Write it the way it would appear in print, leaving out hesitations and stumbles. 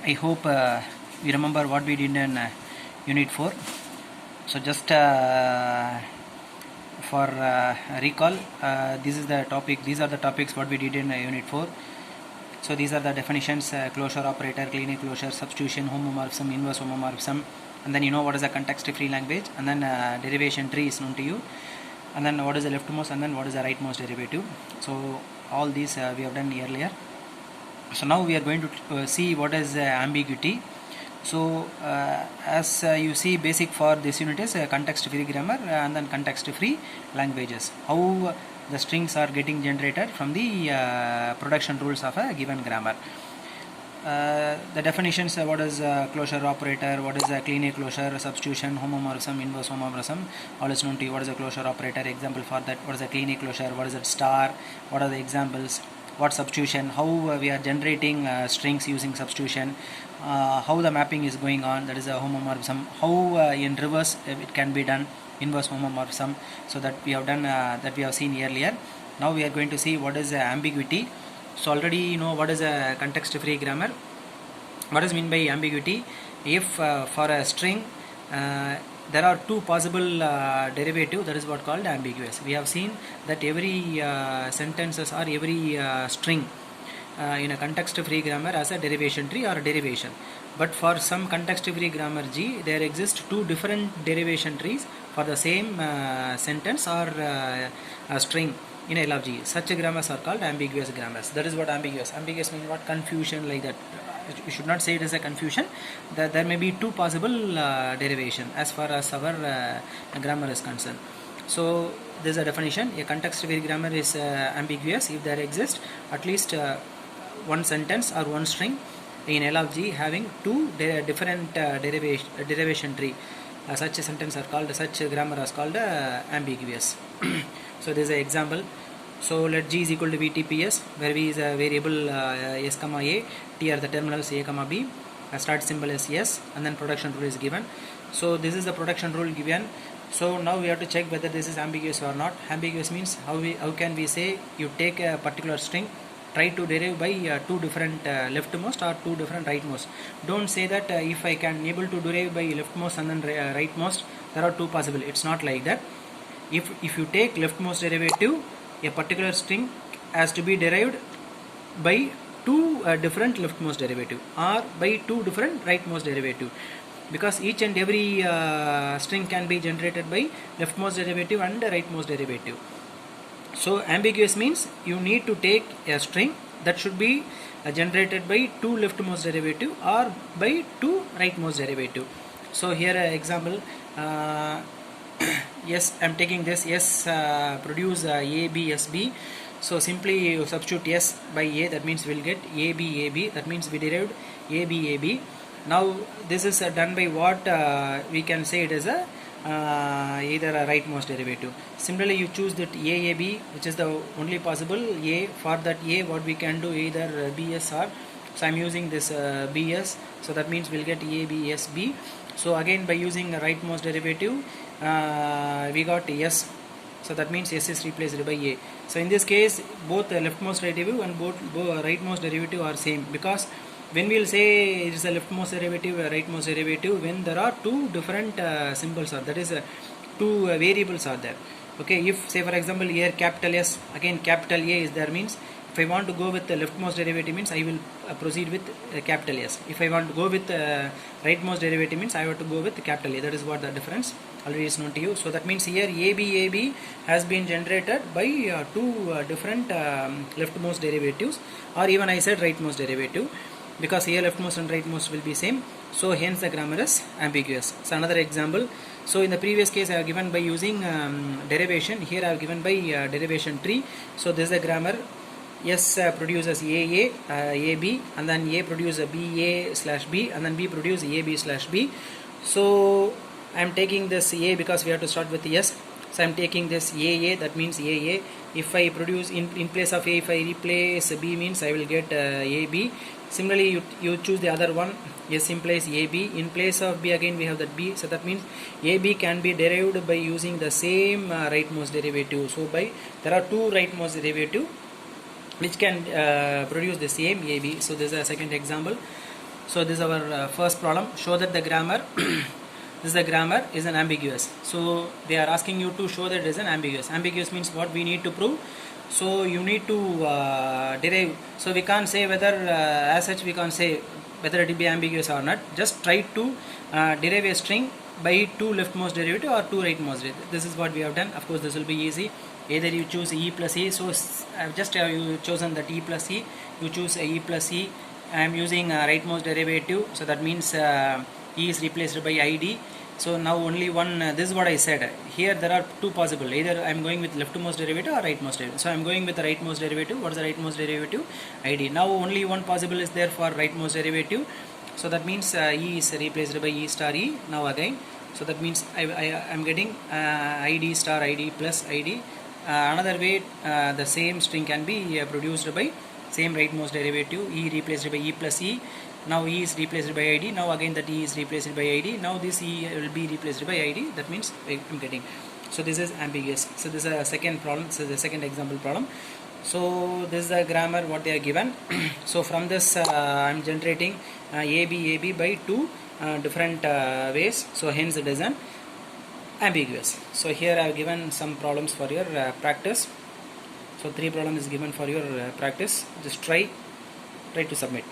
I hope we remember what we did in Unit 4. So just for recall, this is the topic. These are the topics what we did in Unit 4. So these are the definitions: closure operator, clean closure, substitution, homomorphism, inverse homomorphism, and then you know what is a context-free language, and then derivation tree is known to you, and then what is the leftmost, and then what is the rightmost derivative. So all these we have done earlier. So now we are going to see what is ambiguity. So as you see, basic for this unit is context-free grammar and then context-free languages. How the strings are getting generated from the production rules of a given grammar. The definitions: what is closure operator, what is a clean closure, substitution, homomorphism, inverse homomorphism, all is known to you. What is a closure operator? Example for that. What is a clean closure? What is it star? What are the examples? What substitution? How we are generating strings using substitution? How the mapping is going on? That is a homomorphism. How in reverse it can be done? Inverse homomorphism. So that we have done, that we have seen earlier. Now we are going to see what is ambiguity. So already you know what is a context-free grammar. What is meant by ambiguity? If for a string there are two possible derivative, that is what called ambiguous. We have seen that every sentences or every string in a context-free grammar as a derivation tree or a derivation. But for some context-free grammar G, there exist two different derivation trees for the same sentence or string in LFG. Such grammars are called ambiguous grammars. That is what ambiguous. Ambiguous means what? Confusion, like that. You should not say it as a confusion. That there may be two possible derivation as far as our grammar is concerned. So this is a definition. A context-free grammar is ambiguous if there exists at least one sentence or one string in LFG having two different derivation tree. Such a sentence are called, such a grammar is called ambiguous. So this is an example. So let G is equal to VTPS, where V is a variable S comma A, T are the terminals A comma B, start symbol is S, and then production rule is given. So this is the production rule given. So now we have to check whether this is ambiguous or not. Ambiguous means how can we say you take a particular string, try to derive by two different leftmost or two different rightmost. Don't say that if I can able to derive by leftmost and then rightmost, there are two possible. It's not like that. If you take leftmost derivative, a particular string has to be derived by two different leftmost derivative or by two different rightmost derivative, because each and every string can be generated by leftmost derivative and rightmost derivative. So ambiguous means you need to take a string that should be generated by two leftmost derivative or by two rightmost derivative. So here example, yes, I am taking this S produce A B S B. So simply you substitute S by A, that means we will get A B A B, that means we derived A B A B. Now this is done by what we can say it is a either a rightmost derivative. Similarly you choose that A B, which is the only possible A. For that A, what we can do, either BS or, so I am using this BS, so that means we will get A B S B. So again by using a rightmost derivative we got S, so that means S is replaced by A. So in this case both the leftmost derivative and both rightmost derivative are same, because when we will say it is a leftmost derivative, a rightmost derivative, when there are two different symbols, or that is two variables are there. Okay, if say for example here capital S, again capital A is there, means if I want to go with the leftmost derivative means I will proceed with capital S. If I want to go with rightmost derivative means I have to go with capital A. That is what the difference already is known to you. So that means here AB has been generated by two different leftmost derivatives, or even I said rightmost derivative, because here leftmost and rightmost will be same. So hence the grammar is ambiguous. So another example. So in the previous case I have given by using derivation. Here I have given by derivation tree. So this is the grammar. S produces AA, AB, and then A produces BA slash B, and then B produces AB slash B. So I am taking this A because we have to start with S. So I am taking this AA, that means AA. If I produce in place of A, if I replace B, means I will get AB. Similarly you choose the other one, S implies AB. In place of B again we have that B, so that means AB can be derived by using the same rightmost derivative. So there are two rightmost derivative which can produce the same AB. So this is a second example. So this is our first problem. Show that the grammar this is the grammar is an ambiguous. So they are asking you to show that it is an ambiguous. Ambiguous means what we need to prove. So you need to derive. So we can't say whether as such we can't say whether it will be ambiguous or not. Just try to derive a string by two leftmost derivative or two rightmost derivative. This is what we have done. Of course this will be easy. Either you choose e plus e. So just you chosen that e plus e. You choose e plus e. I am using rightmost derivative, so that means e is replaced by id. So now only one, this is what I said. Here there are two possible, either I am going with leftmost derivative or rightmost derivative. So I am going with the rightmost derivative. What is the rightmost derivative? Id. Now only one possible is there for rightmost derivative. So that means e is replaced by e star e. Now again, so that means I am getting id star id plus id. Another way the same string can be produced by same rightmost derivative, e replaced by e plus e. Now e is replaced by id. Now again that e is replaced by id. Now this e will be replaced by id. That means I am getting. So this is ambiguous. So this is a second problem. This is the second example problem. So this is the grammar what they are given. So from this I am generating AB by two different ways. So hence it is an ambiguous. So here I have given some problems for your practice. So 3 problems is given for your practice. Just try to submit.